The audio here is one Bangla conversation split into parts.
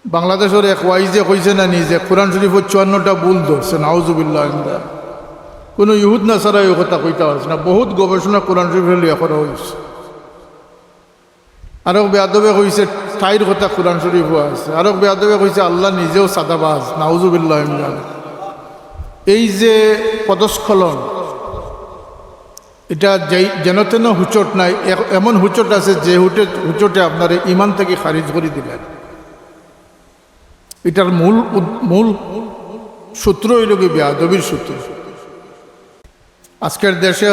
বাংলাদেশের এক ওয়াইজে কইছে না নিজে কোরআন শরীফের 54টা ভুল ধরছে, নাউজুবিল্লাহ। কোনো ইহুদ নাসারা এই কথা কইতে পারছে না। বহুত গবেষণা কোরআন শরীফের লিয়া করা হয়েছে। আরো বেয়াদবে কইছে ঠাইর কথা কোরআন শরীফও আছে। আরো বেয়াদবে কইছে আল্লাহ নিজেও সাদাবাজ, নাউজুবিল্লাহ। এই যে পদস্খলন, এটা যেন তেন হুচট নাই, এমন হুচট আছে যে হুচটে আপনার ইমান থেকে খারিজ করে দিলেন। এটার মূল সূত্র হইল কি বেয়াদবির সূত্র। আজকের দেশে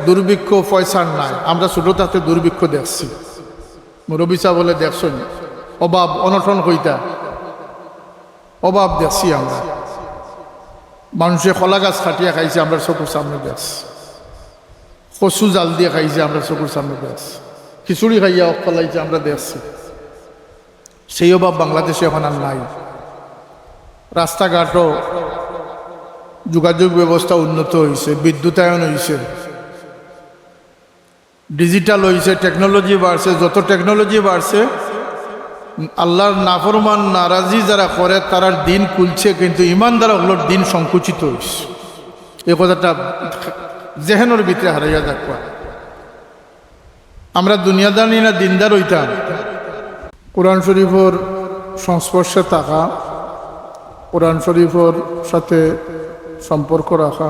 দুর্ভিক্ষ পয়সার নাই, আমরা ছোট থাকতে দুর্ভিক্ষ দেখছি। মুরব্বী বলে দেখছেন, অভাব অনটন কইতা অভাব দেখছি আমরা। মানুষে কলা গাছ খাটিয়া খাইছে, আমরা চকুর সামনে দেখছি। কচু জাল দিয়ে খাইছে, আমরা চকুর সামনে দেখছি। খিচুড়ি খাইয়া ফলাইছে, আমরা দেখছি। সেই অভাব বাংলাদেশে এখন আর নাই। রাস্তাঘাটও যোগাযোগ ব্যবস্থা উন্নত হয়েছে, বিদ্যুতায়ন হয়েছে, ডিজিটাল হয়েছে, টেকনোলজি বাড়ছে। যত টেকনোলজি বাড়ছে, আল্লাহর নাফরমান নারাজি যারা করে তারার দিন খুলছে, কিন্তু ইমানদার ওগুলোর দিন সংকুচিত হয়েছে। এই কথাটা জেহেনের ভিতরে হারাইয়া দেখবা। আমরা দুনিয়াদারি না দিনদার হইতাম। কোরআন শরীফের সংস্পর্শে থাকা, কোরআন শরীফের সাথে সম্পর্ক রাখা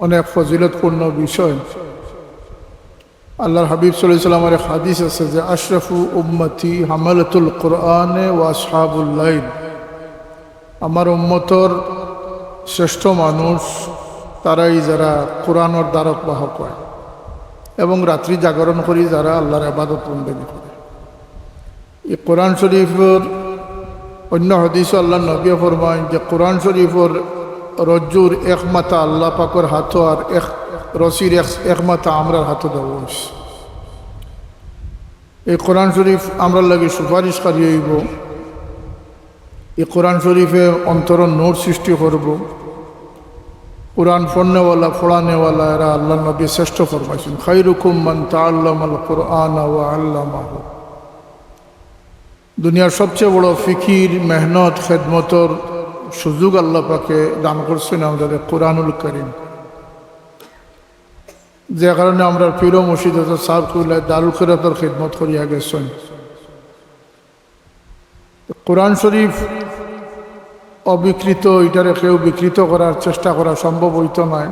অনেক ফজিলতপূর্ণ বিষয়। আল্লাহর হাবিব সাল্লাল্লাহু আলাইহি ওয়াসাল্লামের এক হাদিস আছে যে আশরাফু উম্মতি হামালাতুল কোরআনে ওয়া আসহাবুল লাইল। আমার উম্মতর শ্রেষ্ঠ মানুষ তারাই যারা কোরআনের দ্বারক বাহক হয় এবং রাত্রি জাগরণ করি যারা আল্লাহর ইবাদত বন্দেগী করে। এই কোরআন শরীফের অন্য হাদিসে আল্লাহ নবী ফরমায় যে কোরআন শরীফের রজ্জুর এক মাথা আল্লাহ পাকের হাত আর এক রশির এক মাথা আমরার হাতে দেওয়া হয়েছে। এই কোরআন শরীফ আমরা লাগে সুপারিশকারী হইব। এই কোরআন শরীফে অন্তর নূর সৃষ্টি করব। কোরআন পড়নেওয়ালা পড়ানেওয়ালা এরা আল্লাহ নবী শ্রেষ্ঠ ফরমাইছেন, খায়রুকুম মান তাআল্লামাল কুরআন ওয়া আল্লামাহু। দুনিয়ার সবচেয়ে বড় ফিকির, মেহনত, খেদমতর সুযোগ আল্লাহ পাকে দান করছেন আমাদের কোরআনুল কারীম। যে কারণে আমরা পীর মুর্শিদ সাহেব কুল্লাহ দারুল খিরাতের খিদমত করিয়া গেছেন। কোরআন শরীফ অবিকৃত, এটারে কেউ বিকৃত করার চেষ্টা করা সম্ভব হইত নয়।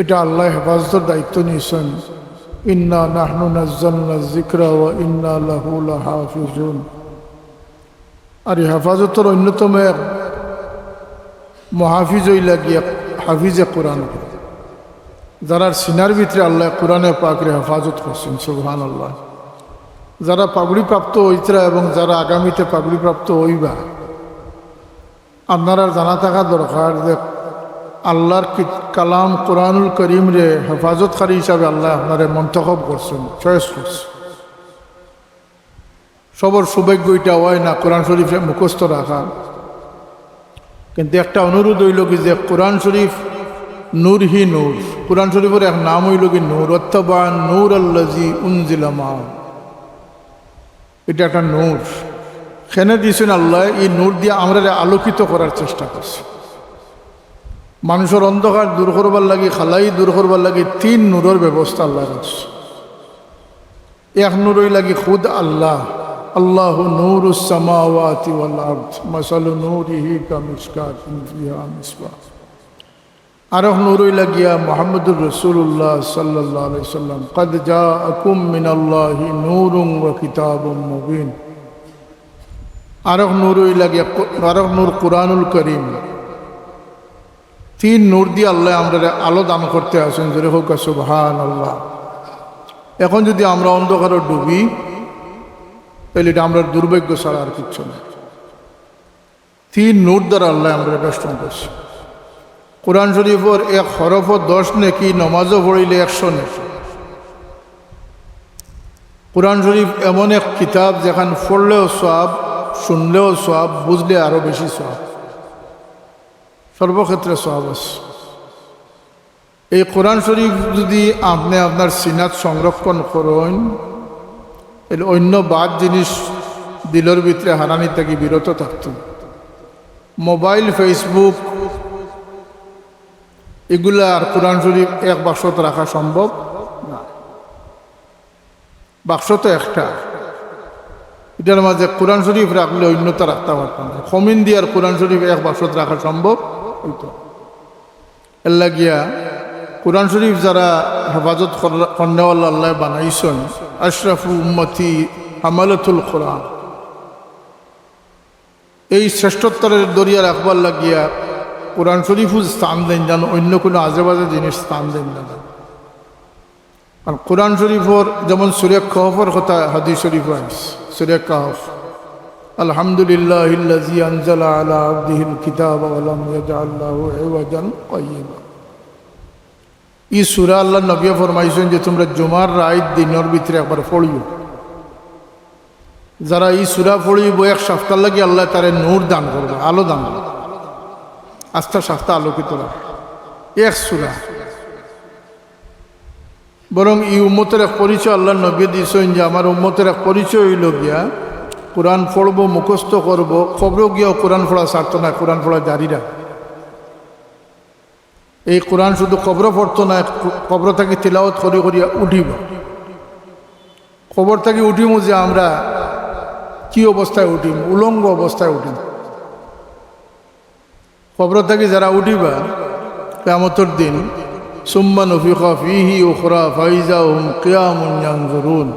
এটা আল্লাহ হেফাজতের দায়িত্ব নিয়েছেন। ইন্না নাহনু নাজ্জালনা যিকরা ওয়া ইন্না লাহু লাহাফিজুন। আর এই হেফাজতের অন্যতম এক মহাফিজ হইলা গিয়া হাফিজে কোরআন, যারা সিনার ভিতরে আল্লাহ কোরআনে পাকের হেফাজত করছেন। সুবহানাল্লাহ। যারা পাগড়িপ্রাপ্ত হইতরা এবং যারা আগামীতে পাগড়িপ্রাপ্ত হইবা, আপনারা জানা থাকা দরকার যে আল্লাহর কালাম কোরআনুল করিম রে হেফাজতকারী হিসাবে আল্লাহ আপনারে মন্তখব করছেন, চয়েস করছেন। সবর সৌভাগ্য এটা হয় না কোরআন শরীফে মুখস্থ রাখা। কিন্তু একটা অনুরোধ হইল কি যে কোরআন শরীফ নূর হি নূর। কোরআন শরীফের এক নাম হইল কি নূর। ওয়াত্তাবা'আন নূর আল্লাযী উনজিলা মা'হু। এটা একটা নূর খেনে দিয়েছেন আল্লাহ। এই নূর দিয়ে আমরা আলোকিত করার চেষ্টা করছি। মানুষের অন্ধকার দূর করবার লাগে, খালাই দূর করবার লাগে 3 নূরের ব্যবস্থা আল্লাহ রাখছে। এক নূরই লাগে খুদ আল্লাহ। আল্লাহু নূরুস সামাওয়াতি ওয়াল আরদ মাসালু নূরিহি কামিশকাতিন ফিহা মিসবাহ। আর এক নূরই লাগিয়া মুহাম্মদুর রাসূলুল্লাহ সাল্লাল্লাহু আলাইহি ওয়াসাল্লাম, ক্বাদ জাআকুম মিনাল্লাহি নূরুন ওয়া কিতাবুম মুবিন। আর এক নূরই লাগিয়া আর এক নূর কোরআনুল কারীম। 3 নূর দিয়ে আল্লাহ আমরা আলো দান করতে আসেন। জোরে হোক সুবহানাল্লাহ। এখন যদি আমরা অন্ধকারে ডুবি তাহলে এটা আমরা দুর্ভাগ্য ছাড়া আর কিচ্ছু না। 3 নূর দ্বারা আল্লাহ আমরা বেষ্টন করছি। কোরআন শরীফের এক হরফ 10 নেকি, নমাজও পড়িলে 100 নেকি। কোরআন শরীফ এমন এক কিতাব যেখানে পড়লেও সওয়াব, শুনলেও সওয়াব, বুঝলে আরো বেশি সওয়াব, সর্বক্ষেত্রে সওয়াব আছে। এই কোরআন শরীফ যদি আপনি আপনার সিনাত সংরক্ষণ করেন, এর অন্য বাদ জিনিস দিলের ভিতরে হারানি থেকে বিরত থাকত। মোবাইল, ফেসবুক এগুলা আর কোরআন শরীফ এক বাক্সতে রাখা সম্ভব না। বাক্স তো একটা, এটার মাঝে কোরআন শরীফ রাখলে অন্যতা রাখতে পারতাম না। খমিন দিয়ে আর কোরআন শরীফ এক বাক্সতে রাখা সম্ভব হইতো। এর লাগিয়া কোরআন শরীফ যারা হেফাজত কন্যাওয়াল্লা আল্লাহ বানাইছেন, আশরাফু উম্মতি হামালাতুল কোরআন, এই শ্রেষ্ঠত্বের দরিয়া রাখবার লাগিয়া কোরআন শরীফও স্থান দেন যেন অন্য কোনো আজেবাজে জিনিস স্থান দেন না। আর কোরআন শরীফর যেমন সূরা কাহফের কথা হাদিস শরীফ আছে, সূরা কাহফ, আলহামদুলিল্লাহিল্লাযী আনজালা আলা আবদিহিল কিতাবা ওয়া লাম ইয়াজআল লাহু ইওয়াজান কাইয়্যিমা। এই সূরা আল্লাহ নবী ফরমাইছেন যে তোমরা জুমার রাত দিনের ভিতরে একবার পড়িও। যারা এই সূরা পড়িব এক সপ্তাহ লাগে আল্লাহ তারে নূর দান করবে, আলো দান করবে, আস্থা সপ্তাহ আলোকিত রাখবে এক সূরা। বরং এই উম্মতের এক পরিচয় আল্লাহ নবী দিয়েছেন যে আমার উম্মতের এক পরিচয় হইল গিয়া কোরআন পড়বো, মুখস্থ করবো, খবর গিয়াও কোরআন পড়া ছাড়তো না, কোরআন পড়া জারি রাখ। এই কোরআন শুধু খবর পড়তো না, খবর থেকে তিলাওয়াত করি করিয়া উঠিব। খবর থেকে উঠিব যে আমরা কি অবস্থায় উঠিম, উলঙ্গ অবস্থায় উঠিম। খবর থেকে যারা উঠিবা কিয়ামতের দিন, সুম্মা নুফিখা ফীহি উখরা ফাইযা হুম কিয়ামুন ইয়ানজুরুন।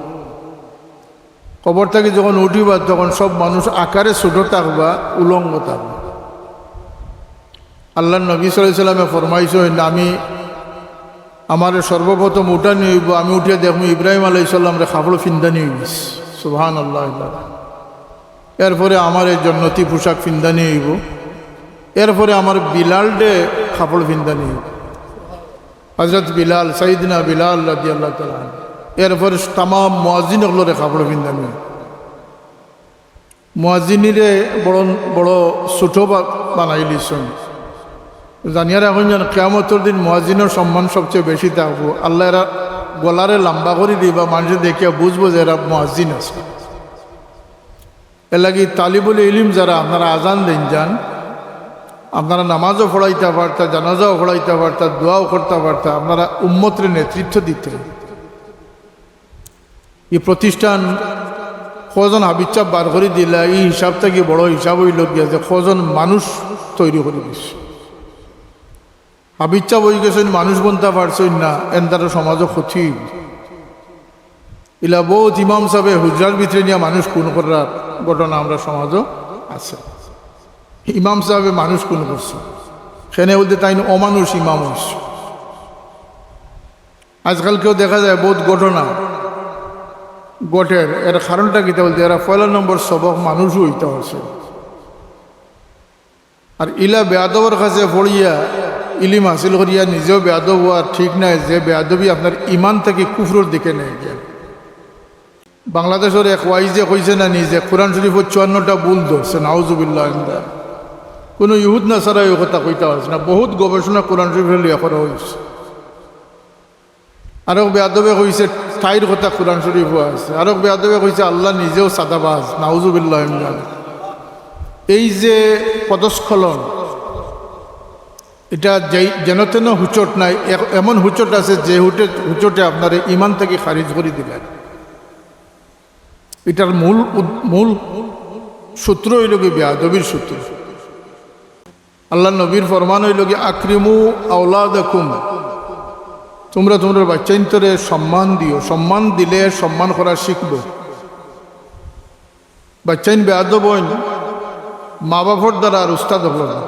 খবর থেকে যখন উঠিবা তখন সব মানুষ আকারে ছোট থাকবা, উলঙ্গ থাকবা। আল্লাহ নবী সাল্লাল্লাহু আলাইহি ওয়াসাল্লামে ফরমাইছেন আমি আমার সর্বপ্রথম উঠানি হইব, আমি উঠিয়া দেখব ইব্রাহিম আলাইহিস সালামরে কাপড় ফিন্দানি হইব, সুবহানাল্লাহ। এরপরে আমার এই জন্নতি পোশাক ফিন্দানি হইব, এরপরে আমার বিলাল ডে কাপড় ফিন্দানি হইব, হযরত বিলাল, সাইয়্যিদনা বিলাল রাদিয়াল্লাহু তাআলা। এরপরে তাম মুয়াজ্জিনগুলোরে কাপড় ফিন্দানি হইব। মুয়াজ্জিনিরে বড় বড় ছোট বানাই লিছেন। জানিয়া রাখুন যেন কিয়ামতের দিন মুয়াজ্জিনের সম্মান সবচেয়ে বেশি থাকবো। আল্লাহ এরা গলারে লম্বা করে দিবা, মানুষে দেখিয়া বুঝবো যে এরা মুয়াজ্জিন আছে। এর লাগি তালিবুল ইলম যারা আপনারা আজান দেন যান, আপনারা নামাজও পড়াইতে পারতা, জানাজাও পড়াইতে পারতা, দোয়াও করতে পারতা, আপনারা উম্মতের নেতৃত্ব দিতে। এই প্রতিষ্ঠান কজন হাবিচ্ছা বার করে দিলা, এই হিসাব থেকে বড় হিসাব হইল গিয়া যে কজন মানুষ তৈরি করে দিচ্ছে। হাবিচ্ছা বই গেছেন, মানুষ বনতে পারছেন না, এন্দার সমাজও ক্ষতি। ইলা বহুত ইমাম সাহেব হুজরার ভিতরে নিয়ে মানুষ খুন করার ঘটনা আমরা সমাজও আছে। ইমাম সাহেবে মানুষ খুন করছে, সেনে বলতে তাই অমানুষ ইমাম হইছে। আজকালকেও দেখা যায় বহুত ঘটনা ঘটের। এর কারণটা কিতা বলতে এরা ১ নম্বর সবক মানুষও হইতে হচ্ছে। আর ইলা বেয়াদবের কাছে পড়িয়া ইলিম হাসিল করিয়া নিজেও বেয়াদব হওয়া ঠিক নাই, যে বেয়াদবি আপনার ইমান থেকে কুফরের দিকে নেই গিয়া। বাংলাদেশের এক ওয়াইজে কইছে না নিজে কোরআন শরীফের ৫৪টা ভুল ধরছে, নাউজুবিল্লাহ। কোনো ইহুদ নাসারা এই কথা কইতে হচ্ছে না, বহুত গবেষণা কোরআন শরীফের লিয়া করা হয়েছে। আরো বেয়াদবে কইছে ঠাইর কথা কোরআন শরীফও আছে। আরো বেয়াদবে কইছে আল্লাহ নিজেও সাদাবাজ, নাউজুবিল্লাহ। এই যে পদস্খলন, এটা যেন তেন হুচট নাই, এমন হুচট আছে যে হুচটে আপনার ইমান থেকে খারিজ করে দিলেন। এটার মূল সূত্র হইল কি বেয়াদবির সূত্র। আল্লাহ নবীর ফরমান হইল কি আকরিমু আওলাদাকুম, তোমরা তোমাদের বাচ্চাইন্তরে সম্মান দিও। সম্মান দিলে সম্মান করা শিখব। বাচ্চাইন বেয়াদব হইন মা বাপর দ্বারা আর উস্তাদ হল না।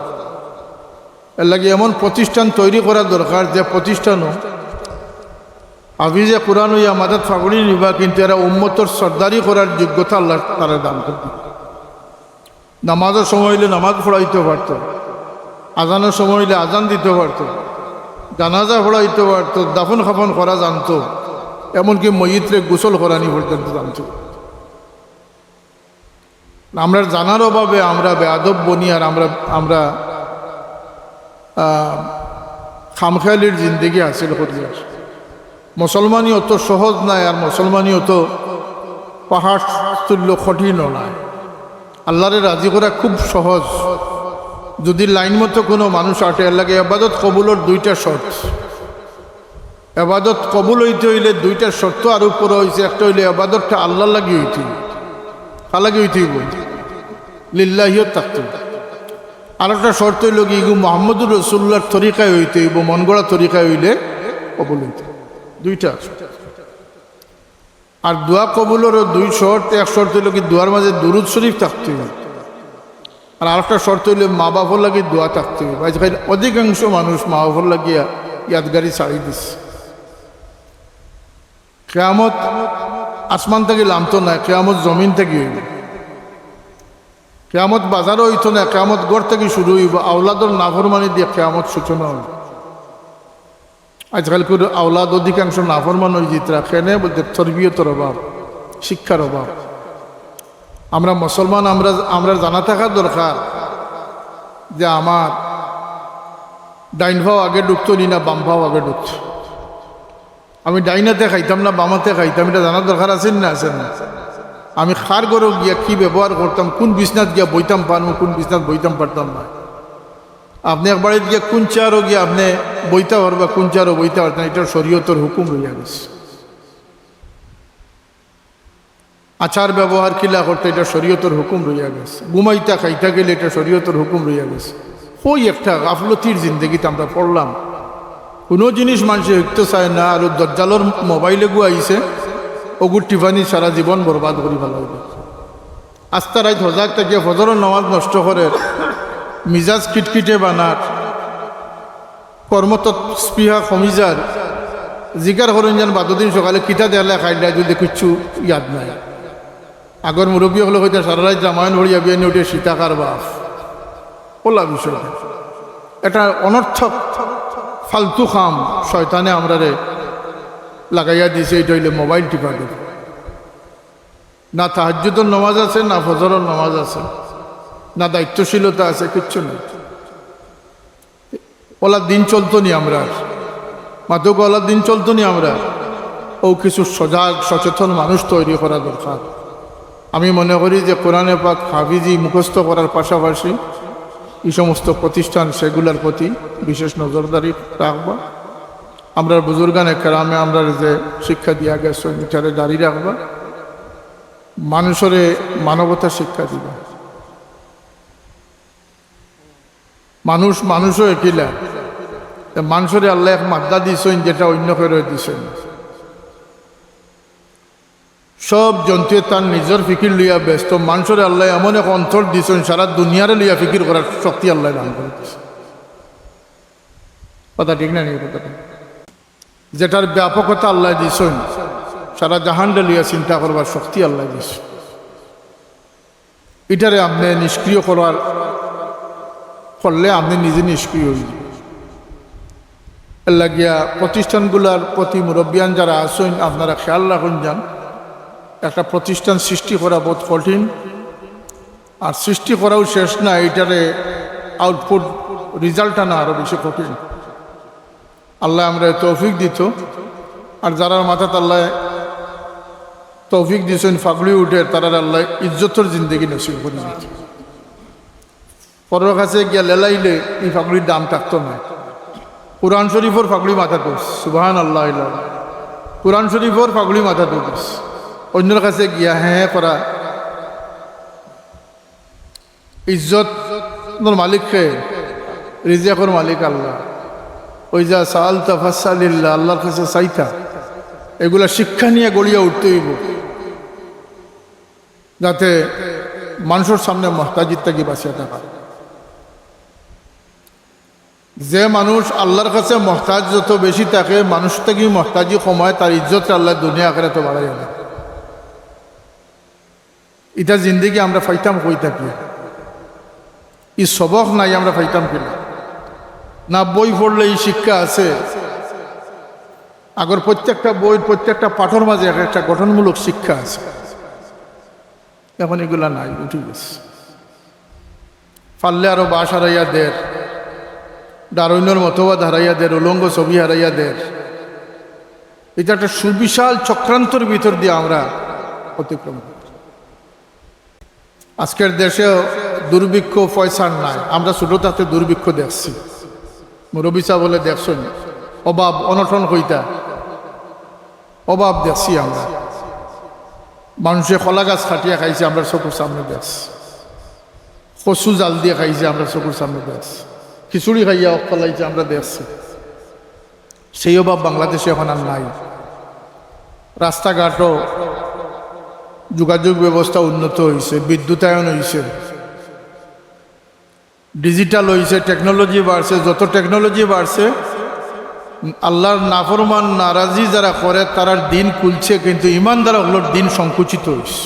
এর লাগে এমন প্রতিষ্ঠান তৈরি করা দরকার যে প্রতিষ্ঠানও হাফিজে কোরআন হইয়া মাদাত ফাগড়ি নিবা, কিন্তু এরা উম্মতর সর্দারি করার যোগ্যতা আল্লাহ তারা দান করবে। নামাজের সময় হইলে নামাজ পড়াইতে পারত, আজানের সময় হইলে আজান দিতে পারত, জানাজা পড়াইতে পারত, দাফন খাফন করা জানতো, এমনকি ময়িত্রে গোসল করানি পর্যন্ত জানত। আমরা জানার অভাবে আমরা বেয়াদব বনি, আর আমরা খামখেয়ালির জিন্দেগি হাসিল করি। মুসলমানই অত সহজ নাই, আর মুসলমানই অত পাহাড় তুল্য কঠিনও নয়। আল্লাহরে রাজি করা খুব সহজ। যদি লাইন মতো কোনো মানুষ আটে লাগে, এবাদত কবুলের দুইটা শর্ত। এবাদত কবুল হইতে হইলে দুইটা শর্ত আর উপরে হয়েছে। একটা হইলে এবাদতটা আল্লাহ লাগি হইতে, আল্লাহি হইতেই বলতে লিল্লাহিও থাকতে। আর একটা শর্ত হইল কি, মোহাম্মদুর রসুল্লাহর তরিকায় হইতে হইব, মন গড়া তরিকায় হইলে কবুল হইতে। দুইটা আছে। আর দোয়া কবুলেরও দুই শর্ত। এক শর্ত হইল কি, দোয়ার মাঝে দুরুদ শরীফ থাকতে হইবে। আর আরেকটা শর্ত হইলে মা বাবার লাগে দোয়া থাকতে হইবে। আজকাল অধিকাংশ মানুষ মা বাবার লাগিয়া ইয়াদগারি ছাড়ি দিচ্ছে। কেয়ামত আসমান থেকে নামতো না, কেয়ামত জমিন থেকে হইব। কেয়ামত বাজারও হইতো না, কেয়ামত গড় থেকে শুরু হইব। আওলাদর নাফরমানি দিয়ে কেয়ামত সূচনা হইব। আজকাল করে আওলাদ অধিকাংশ নাফরমান হয়ে যেত। কেনে বলতে তরবিয়তের অভাব, শিক্ষার অভাব। আমরা মুসলমান, আমরা জানা থাকা দরকার যে আমার ডাইন ভাও আগে ঢুকতো নি না বাম ভাও আগে ঢুকতো। আমি ডাইনাতে খাইতাম না বামাতে খাইতাম, এটা জানার দরকার আছেন না? আছেন না? আমি খার ঘরে গিয়া কি ব্যবহার করতাম, কোন বিছনাত গিয়া বইতাম পারবো, কোন বিছনাত বইতাম পারতাম না। আপনি একবারে গিয়া কোন চেয়ারও গিয়া আপনি বইতে পারবা, কোন চেয়ারও বইতে পারতেন, এটা শরীয়তের হুকুম রইয়া গেছে। আচার ব্যবহার কিলা করতে, এটা শরীয়তের হুকুম রইয়া গেছে। ঘুমাইতা খাইতা গেলে এটা শরীয়তের হুকুম রইয়া গেছে। ওই একটা গাফলতির জিন্দগিতে আমরা পড়লাম। কোনো জিনিস মানুষে হইতে চায় না। আর দজ্জালর মোবাইলে গু আইছে, ওগুর টিফানি সারা জীবন বরবাদ করি ভালো হইবে। আস্তা রাত হজাক থেকে ফজরের নামাজ নষ্ট করে, মিজাজ কিটকিটে বানার, কর্মত স্পৃহা কমিজার, জিকার করেন যেন বাদদিন সকালে কিতা দেয়ালে খাইলে যদি কিচ্ছু ইয়াদ নাই। আগর মুরব্বী হলে হইতে সারা রাত জামায়ন ভরিয়া বিয়ে নিয়ে উঠে সীতাকার বাপ ওলা বিষয়টা। এটা অনর্থক ফালতু খাম শয়তানে আমরা রে লাগাইয়া দিছে। এটা হইলে মোবাইল টিপা দেবে। না তাহাজ্জুদের নামাজ আছে, না ফজরের নামাজ আছে, না দায়িত্বশীলতা আছে, কিচ্ছু নেই। ওলা দিন চলতো নি আমরা, মাদক ওলা দিন চলতো নি আমরা। ও কিছু সজাগ সচেতন মানুষ তৈরি করা দরকার। আমি মনে করি যে কোরআনে পাক হাফিজি মুখস্থ করার পাশাপাশি এই সমস্ত প্রতিষ্ঠান সেগুলোর প্রতি বিশেষ নজরদারি রাখবা। আমরা বুজুর্গানে কেরামে আমরা যে শিক্ষা দিয়া গেছে বিচারে দাঁড়িয়ে রাখবা। মানুষের মানবতা শিক্ষা দিবা। মানুষও একিলা, মানুষের আল্লাহ এক মাদ্দা দিছেন যেটা অন্য করে দিছেন। সব জন্তু তার নিজের ফিকির লইয়া ব্যস্ত। মানুষের আল্লাহ এমন এক অন্তর দিছেন, সারা দুনিয়ারে লইয়া ফিকির করার শক্তি আল্লাহ দান করে দিছে। কথা ঠিক না? কথাটা যেটার ব্যাপকতা আল্লাহ দিছেন, সারা জাহানটা লইয়া চিন্তা করবার শক্তি আল্লাহ দিছে। এটারে আপনি নিষ্ক্রিয় করলে আপনি নিজে নিষ্ক্রিয় হয়ে যাবেন। লাগিয়া প্রতিষ্ঠানগুলার প্রতি মুরব্বিয়ান যারা আসেন, আপনারা খেয়াল রাখুন যান। একটা প্রতিষ্ঠান সৃষ্টি করা বহুত কঠিন, আর সৃষ্টি করাও শেষ না, এইটারে আউটপুট রেজাল্ট আনা আরও বেশি কঠিন। আল্লাহ আমরা তৌফিক দিত। আর যারা মাথাত আল্লাহ তৌফিক দিয়েছেন ফাগলি উঠে, তারা আল্লাহ ইজ্জতের জিন্দগি নসিব করে দিত। পরের কাছে গিয়া লেলাইলে এই ফাগলির দাম থাকতো না। কুরআন শরীফর ফাগলি মাথা তুলস, সুবহান আল্লাহ। কুরআন শরীফর ফাগলি মাথা তুলস, অন্যের কাছে গিয়া হ্যাঁ করা। ইজ্জত মালিককে, রিজিকের মালিক আল্লাহ। ওই যা সাল তাফাসালিল্লাহ, আল্লাহর কাছে চাইতা। এগুলা শিক্ষা নিয়ে গড়িয়া উঠতে হইব, যাতে মানুষের সামনে মহতাজির থেকে বাঁচিয়ে থাকা। যে মানুষ আল্লাহর কাছে মহতাজ যত বেশি থাকে, মানুষ থেকে মহতাজি কমায়, তার ইজ্জত আল্লাহ দুনিয়া আখেরাতে তো বাড়াই যাবে। এটা জিন্দিগি আমরা ফাইতাম কই থাকি, ই সবক নাই আমরা ফাইতাম কিনা না। বই পড়লে এই শিক্ষা আছে। আগর প্রত্যেকটা বই, প্রত্যেকটা পাঠের মাঝে একটা গঠনমূলক শিক্ষা আছে। এখন এগুলা নাই, উঠে গেছে। পারলে আরো বাস হারাইয়া দের, ডারুইনের মতবাদ হারাইয়া দের, উলঙ্গ ছবি হারাইয়া দের। এটা একটা সুবিশাল চক্রান্তর ভিতর দিয়ে আমরা অতিক্রম করছে। আজকের দেশে দুর্ভিক্ষ পয়সার নাই, আমরা ছোটো তাতে দুর্ভিক্ষ দেখছি, মুরব্বী বলে দেখছেন, অভাব অনটন হইতা অভাব দেখছি আমরা। মানুষে কলা গাছ খাটিয়া খাইছে, আমরা চকুর সামনে দেখছি। কচু জাল দিয়ে খাইছে, আমরা চকুর সামনে দেখছি। খিচুড়ি খাইয়া ফলাইছে, আমরা দেখছি। সেই অভাব বাংলাদেশে এখন আর নাই। রাস্তাঘাটও যোগাযোগ ব্যবস্থা উন্নত হয়েছে, বিদ্যুতায়ন হয়েছে, ডিজিটাল হয়েছে, টেকনোলজি বাড়ছে। যত টেকনোলজি বাড়ছে, আল্লাহর নাফরমান নারাজি যারা করে তারার দিন খুলছে, কিন্তু ইমানদারা ওগুলোর দিন সংকুচিত হয়েছে।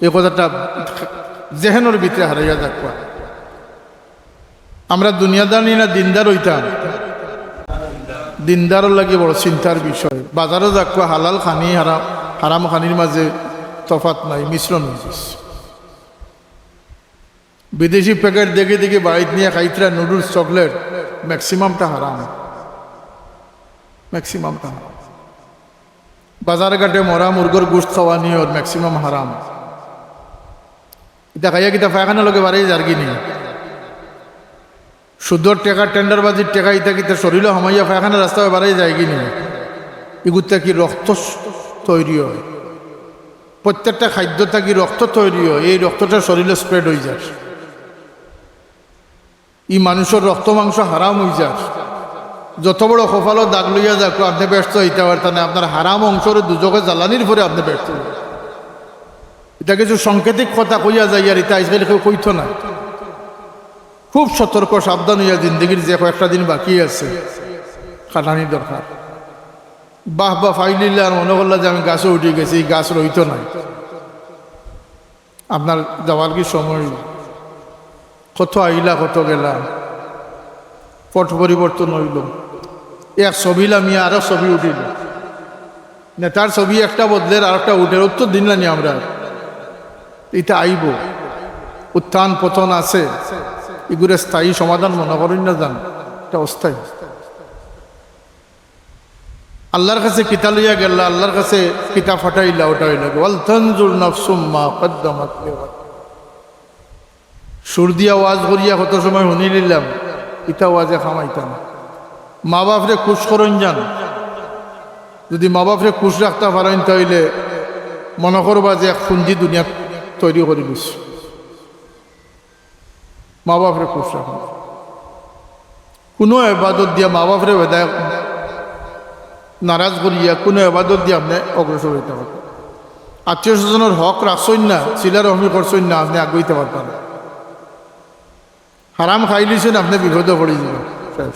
এই কথাটা জেহেনের ভিতরে হারাইয়া দেখবা। আমরা দুনিয়াদারি না দিনদার হইতাম, দিনদারও লাগে বড় চিন্তার বিষয়। বাজারও দেখবা হালাল খানি হারাম খানির মাঝে তফাত নাই, মিশ্রণ হয়েছে। বিদেশি প্যাকেট দেখে দেখে বাড়িতে নিয়ে খাইতরা নুডলস চকলেট, ম্যাক্সিমামটা হারাম, ম্যাক্সিমামটা হারাম। বাজার ঘাটে মরা মুরগর গোশত খাওয়া নিয়ে ম্যাক্সিমাম হারাম। এটা খাইয়া কিতা পায়খানা লোকে বাড়াই যার কি নেই। সুদর টেকা টেন্ডারবাজির টেকা ইতা কিতা শরীর হামাইয়া পায়খানা রাস্তায় বাড়াই যায় কি নেই। এগুলো কি রক্ত তৈরি হয়, প্রত্যেকটা খাদ্য থাকি রক্ত তৈরি হয়, এই রক্তটা শরীরে স্প্রেড হয়ে যায়। এই মানুষের রক্ত মাংস হারাম হয়ে যায়। যত বড় কপালও দাগ লইয়া যাক, আপনি ব্যস্ত হইতে পারতেন না। আপনার হারাম অংশের দুজকে জ্বালানির পরে আপনি ব্যস্ত হইতেন। এটা কিছু সাংকেতিক কথা কইয়া যায়, আর এটা আজকাল কেউ কইত না। খুব সতর্ক সাবধান হইয়া জিন্দগির যে কয়েকটা দিন বাকি আছে কাটানির দরকার। বাহ বা ফাইলিল্লা আর মনে করলা যে আমি গাছে উঠে গেছি, এই গাছ রইত নাই। আপনার যাওয়ার কি সময়, কত আইলা কত গেলা, পট পরিবর্তন হইল। এক ছবি লামিয়া আরো ছবি উঠিল, নেতার ছবি একটা বদলের আর একটা উঠে, উত্তর দিন না আমরা। এটা আইব, উত্থান পতন আছে, এগুলো স্থায়ী সমাধান মনে করেন না, যান এটা অস্থায়ী। আল্লাহর কাছে কিতা লইয়া গেল, আল্লাহর কাছে কিতা ফাটাইলা, ওটা হইল ওয়াল তানজুর নাফসুম মা কদ্দামাত লিগাদ। সুর দিয়া ওয়াজ করিয়া কত সময় শুনি নিলাম, ইটা ওয়াজে খামাইতাম। মা বাপরে খুশ করেন যান, যদি মা বাপরে খুশ রাখতে পারেন তাইলে মনে করবা যে এক পুঞ্জি দুনিয়া তৈরি করে দিস। মা বাপরে খুশ রাখুন। কোনো এবাদত দিয়া মা বাপরে বেদায় নারাজ করিয়া কোনো এবাদত দিয়ে আপনি অগ্রসর হইতে পারবেন। আত্মীয় স্বজনের হক রাখছেন না, শিলার রহমি করছেন না, আপনি আগাইতে পারবেন। হারাম খাই লিছেন, আপনি বিপদে পড়ে যাবেন।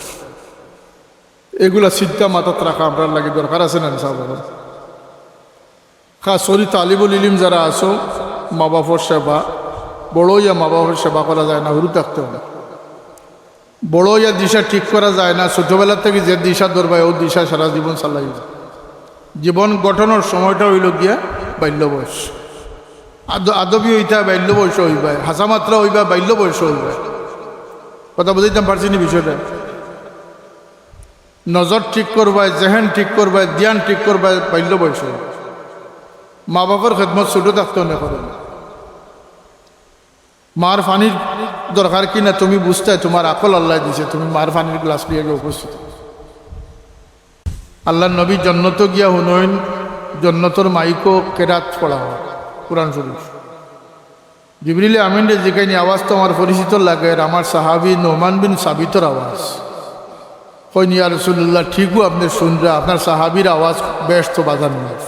এগুলা চিন্তা মাথাত রাখা আপনার লাগে দরকার আছে না সাহেব। খাস করে তালিবুল ইলিম যারা আছো, মা বাপর সেবা, বড় ইয়া মা বাপের সেবা করা যায় না, হুরু থাকতে হবে। বড় ইয়া দিশা ঠিক করা যায় না, ছোটবেলার থেকে যে দিশা ধরবায় ও দিশা সারা জীবন চালাই। জীবন গঠনের সময়টা হইল গিয়া বাল্য বয়স। আদবি হইতা বাল্য বয়স হইবায়, হাসা মাত্রা হইবা বাল্য বয়স হইবায়। কথা বুঝাইতাম পারছি নি বিষয়টা? নজর ঠিক করবায়, জেহেন ঠিক করবায়, ধ্যান ঠিক করবায় বাল্য বয়স হইব। মা বাবার খেদমত ছোট থাকতে না করে। মার পানির দরকার কিনা তুমি বুঝতে, তোমার আকল আল্লাহ দিছে, তুমি মার পানির গ্লাস নিয়ে গিয়ে উপস্থিত। আল্লাহ নবী জন্নত গিয়া হুনইন, জন্নতর মাইকো কেরাত পড়া হয় কুরআন শরীফ। জিবরিল আমিন রে জিকাইনি আওয়াজ তো আমার পরিচিত লাগে, আমার সাহাবী নোমান বিন সাবিতর আওয়াজ। কইন ইয়া রাসূলুল্লাহ, ঠিকও আপনি শুনরা, আপনার সাহাবীর আওয়াজ বেশ তো বাজার নয়।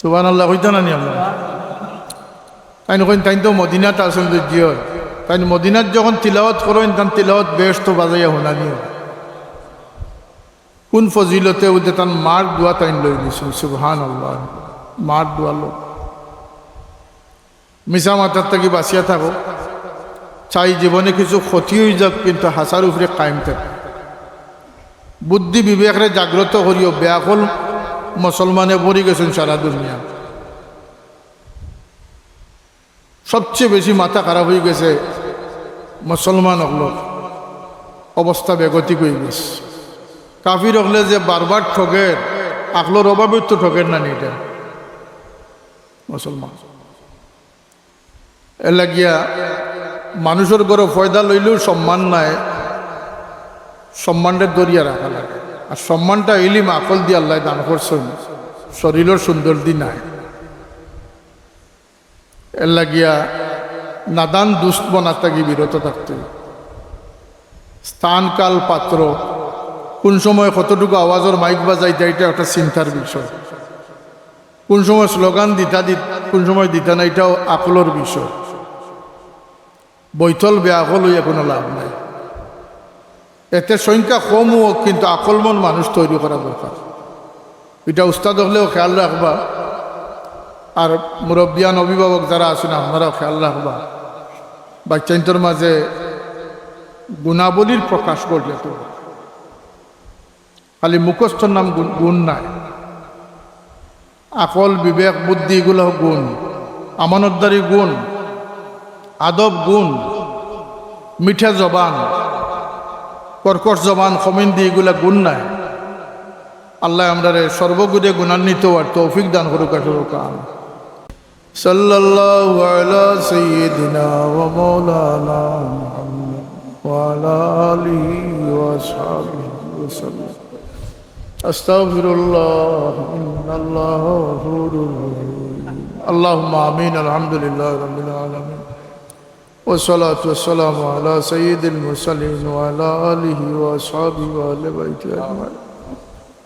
সুবহানাল্লাহ হইতা না নি আমরা? তাই কইন তাই তো মদিনাত আসেন জিও, তাই মদিনাত যখন তিলাওয়াত করেন তান তিলাওয়াত বেশ তো বাজাইয়া শোনানি। কোন ফজিলতে ওদের তান মার দোয়া তাইন লই দিয়েছেন। সুবহানাল্লাহ, মার দোয়া লো। মিশা মাথার থেকে বাঁচিয়া থাকো, চাই জীবনে কিছু ক্ষতি হয়ে যাক, কিন্তু হাসার উপরে কায়েম থাকে। বুদ্ধি বিবেকরে জাগ্রত করিও, বেয়াকল মুসলমানে পড়ে গেছেন সারা দুনিয়া। সবচেয়ে বেশি মাথা খারাপ হয়ে গেছে মুসলমান হল, অবস্থা বেগতিক হয়ে গেছে। কাফির হলে যে বারবার ঠকের, আকলোর অভাবে তো ঠকের না। এটা মুসলমান। এর লাগিয়া মানুষের ঘরে ফয়দা লইলেও সম্মান নাই, সম্মানটা দরিয়া রাখা লাগে। আর সম্মানটা ইলিম আকল দিয়ে আল্লাহ দান করছেন, শরীরের সুন্দর দি নাই। এর লাগিয়া নাদান দুষ্ট বনা থাকি বিরত থাকতে। স্থান কাল পাত্র, কোন সময় কতটুকু আওয়াজের মাইক বাজাইতে, এটা একটা চিন্তার বিষয়। কোন সময় স্লোগান দিতা কোন সময় দিতা না, এটাও আকলের বিষয়। বৈতল বেআকল হইয়া কোনো লাভ নাই। এতে সংখ্যা কম হোক, কিন্তু আকলমন মানুষ তৈরি করা দরকার। এটা উস্তাদ হলেও খেয়াল রাখবা, আর মুরব্বিয়ান অভিভাবক যারা আছেন আপনারাও খেয়াল রাখবা। বাচ্চাইন্তর মাঝে গুণাবলীর প্রকাশ করলে তো খালি মুখস্থর নাম গুণ নাই। আকল, বিবেক, বুদ্ধি এগুলো গুণ, আমানতদারি গুণ, আদব গুণ, মিঠা জবান, কর্কশ জবান, খমিন্দি এগুলা গুণ নাই। আল্লাহ আমরা সর্বগুণে গুণান্বিত আর তৌফিক দান করুক। সাল্লাল্লাহু আলা সাইয়্যিদিনা ওয়া মাওলানা মুহাম্মদ ওয়া আলা আলিহি ওয়া সাহবিহি ওয়া সাল্লাম। আস্তাগফিরুল্লাহ, ইন্নাল্লাহা গফুরুর রহিম। আল্লাহুম্মা আমিন। আলহামদুলিল্লাহি রাব্বিল আলামিন। والصلاة والسلام على سيد المرسلين وعلى آله وأصحابه وأهل بيته أجمعين।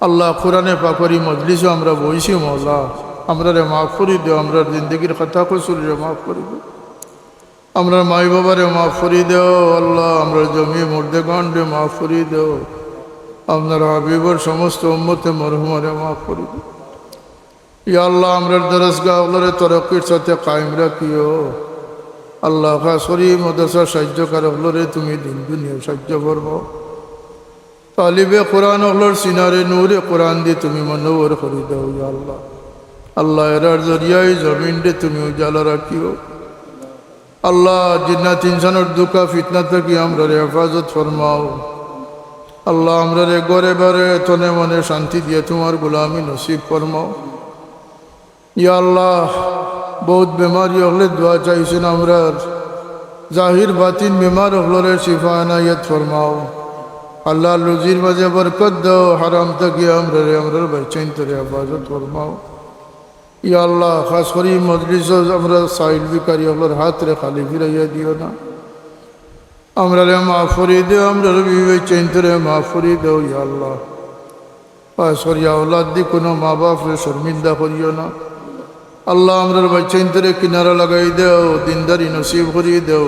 আল্লাহ কোরআনে পাকরি মজলিসে আমরা বইছি, মওলা আমরা রে মাফ করে দেও, আমরা জিন্দগির কথা কসুর রে মাফ করে দেও, আমরা মাই বাবারে মাফ করে দেও। আল্লাহ আমরা জমি মুর্দেগান রে মাফ করে দেও, আপনার হাবিবর সমস্ত উম্মতে মরহুমারে মাফ করে দেও। ইয়া আল্লাহ আমরা দরসগাহ ওগুলোরে তরক্কির সাথে কায়েম রাখিও। আল্লাহ খাসরি মদরসা সাহায্য কারকলরে তুমি দিন দুনিয়া সাহায্য করবো। তালিবে কোরআন হলোর সিনারে নূরে কোরআন দিয়ে তুমি মনোবর করে দাও ইয়া আল্লাহ। আল্লাহ এরার জরিয়ায় জমিন রে তুমি উজালা রাখিও। আল্লাহ জিন্নাত ইনসানের দুকা ফিতনা থেকে আমরা রে হেফাজত ফরমাও। আল্লাহ আমরা রে ঘরে বারে তনে মনে শান্তি দিয়ে তোমার গোলামি নসিব ফরমাও ইয়া আল্লাহ। বহুত বেমারি হলে দোয়া চাইছেন আমরা, জাহির বাতিন বেমার হলরে শিফা এনায়েত ফরমাও। আল্লাহ রুজির মাঝে বরকত দাও, হারাম থেকে আমরা বাচ্চাইন তোরে হেফাজত ফরমাও ইয়া আল্লাহ। খাস করি মজলিস আমরা সাইল বিকারি হলর হাত রে খালি ফিরাইয়া দিও না। আমরা রে মাফ করি দেও, আমরা বাচ্চাইন তোরে মাফ করি দেও ইয়া আল্লাহ। খাস করি আওলাদ দি কোনো মা বাপ রে শর্মিন্দা করিও না। আল্লাহ আমরার বাচ্চাইন্তরে কিনারা লাগাই দেও, দিনদারি নসিব করিয়ে দেও।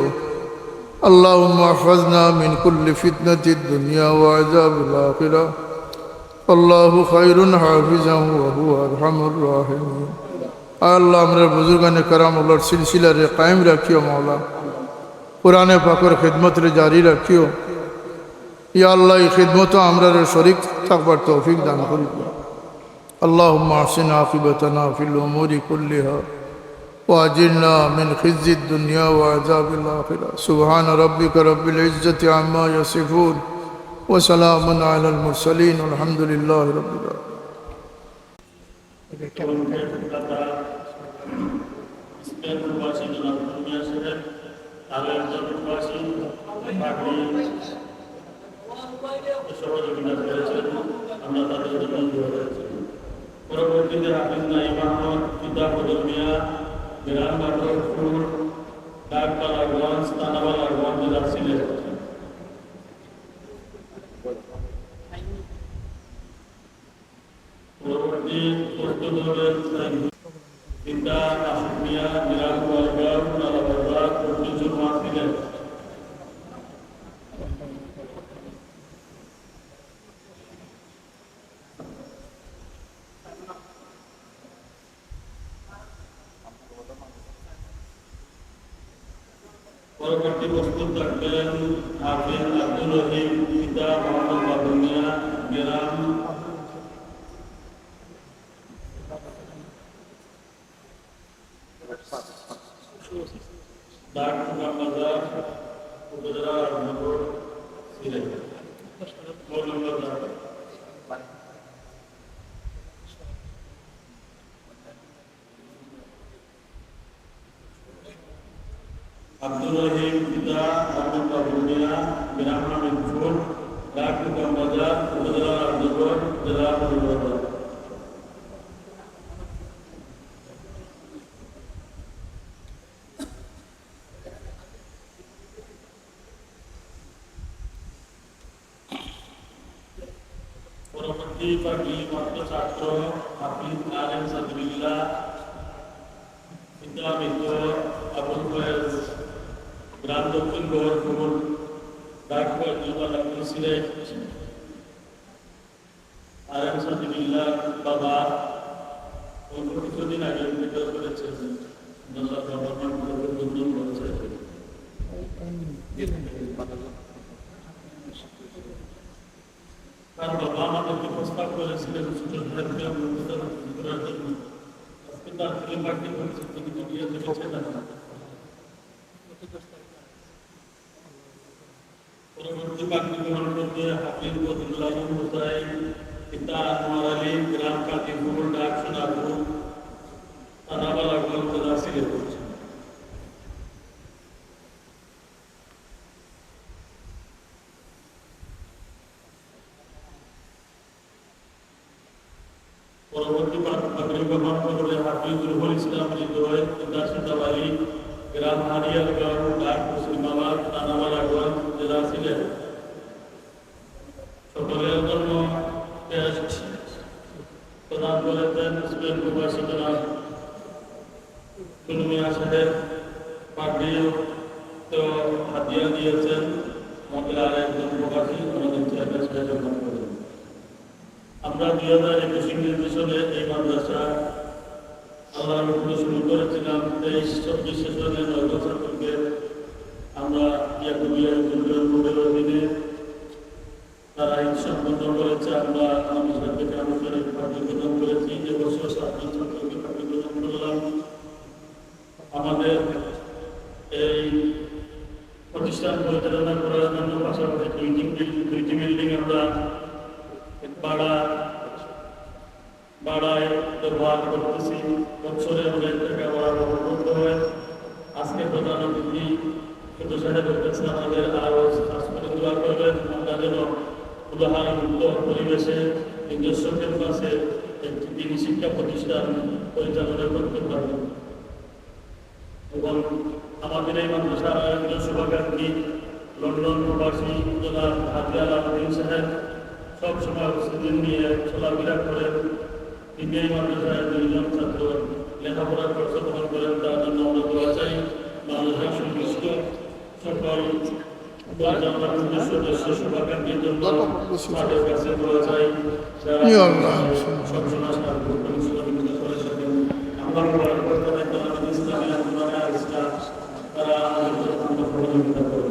আল্লাহুম্মা আহফাজনা মিন কুল্লি ফিতনাতিদ দুনিয়া ওয়া আযাবিল আখিরা। আল্লাহু খায়রুন হাফিজান ওয়া হুয়া আরহামুর রাহিমিন। আল্লাহ আমরার বুজুর্গানে কারামুল্লাহর সিলসিলা রে কায়েম রাখিও মাওলা। কোরআনে পাকের খিদমত রে জারি রাখিও ইয়া আল্লাহ। এই খিদমত আমরার শরীক থাকবার তৌফিক দান করিও। اللهم احسن عاقبتنا في الأمور كلها وأجرنا من خزي الدنيا وعذاب الآخرة. سبحان ربك رب العزة عما يصفون وسلام على المرسلين والحمد لله رب العالمين. পরবর্তীতে হাফিজনা ইমামত পিতা ফজল মিয়া, গ্রাম বাদরপুর, ডাকপালাগঞ্জ, থানাবালাগঞ্জ জেলা সিলেট। পরবর্তী প্রস্তুত হলেন পিতা আশিক মিয়া, গ্রাম গোয়ালগাঁও, নালাবাজার, পর্যুচুর মা সিলেট। পরবর্তী প্রস্তুত থাকবেন হাফিজ আব্দুল রহিম, পিতা মোহাম্মদ বাবু মিয়া, গ্রাম ডাকবাজার, উপজেলা রামনগর, সিলেট। আব্দুর রহিম পিতা মোহাম্মদ বাবুল মিয়া, গ্রাম হামিদপুর, ডাক নিজাম বাজার, উপজেলা রামনগর, জেলা মুর্শিদাবাদ। পরবর্তী পার্টি মাত্র ছাত্র হাফিজ আলেম সাদুল্লাহ, পিতা মৃত আবুল ফয়েজ, গ্রাম দক্ষিণ গৌরপুর, ডাকঘর জেলা লক্ষ্মী সিলেট। আলেম সাদুল্লাহ বাবা অল্প কিছুদিন আগে মেডিকেল করেছেন, তার বাবা আমাদেরকে প্রস্তাব করেছিলেন স্টুডেন্টদেরকে করার জন্য। আজকে তার ছেলে পার্টি করেছে, তিনি মিডিয়া দেখেছেন। পরবর্তী পার্টি গ্রহণ করতে হাফিজ বদরুল্লাহ হুসাইন, পিতা আনোয়ার আলী, গ্রাম কাতিপুর, ডাক সোনাপুর, থানা বালাগঞ্জ, জেলা সিলেট। পরবর্তী পাত্রী গ্রহণ করলে হাফিজ রুহুল ইসলাম হৃদয়, পিতা সিতাব আলী, গ্রাম হারিয়ারগাঁও, ডাক মুসলিমাবাদ, থানা বালাগঞ্জ, জেলা সিলেট। সকলের জন্য প্রদান করেছেন স্টুডেন্ট প্রবাসী জনাব সুলমিয়া সাহেব। পার্টিও তো হাতিয়া দিয়েছেন আমাদের আর একজন প্রবাসী, আমাদের চেয়ারম্যান সাহেব গ্রহণ করেন। আমরা 2021 ইংরেজি সালে এই মাদ্রাসা আল্লাহর রহমতে শুরু করেছিলাম। 23-24 সেশনে 9 ছাত্রকে আমরা ইয়াকুবিয়া বোর্ডের অধীনে তারা সম্পন্ন করেছে। আমরা আমাদের থেকে আনুষ্ঠানিক পাঠ্য প্রদান করেছি। এবছর 7 ছাত্রকে পাঠ্য প্রদান করলাম। আমাদের এই প্রতিষ্ঠান পরিচালনা করার জন্য পাশাপাশি দুইটি বিল্ডিং আমরা বাড়ায় ব্যবহার করতেছি। বছরে অনেক টাকা বরাবর করতে হয়। আজকে প্রধান অতিথি ছোট সাহেবের কাছে আমাদের আরও কাজ করে দোয়া করবেন, আমরা যেন উদাহরণমুক্ত পরিবেশে নিজস্ব ক্যাম্পাসে একটি দিনী শিক্ষা প্রতিষ্ঠান পরিচালনা করতে পারব। এবং আমাদের এই মাদ্রাসার একজন শুভাকাঙ্ক্ষী লন্ডন প্রবাসী জনাব হাজি আলাউদ্দিন সাহেব সবসময় উপস্থিতি নিয়ে চলাফেরা করেন। তিনি এই মাদ্রাসায় 2 জন ছাত্র লেখাপড়ার খরচ বহন করেন, তার জন্য আমরা দোয়া চাই। মাদ্রাসার সংশ্লিষ্ট সকল সদস্য শুভাকাঙ্ক্ষীর জন্য তাদের কাছে দোয়া চাই। সবসময় আমরা ইসলামী আন্দোলনে তারা আমাদের সহযোগিতা করবে।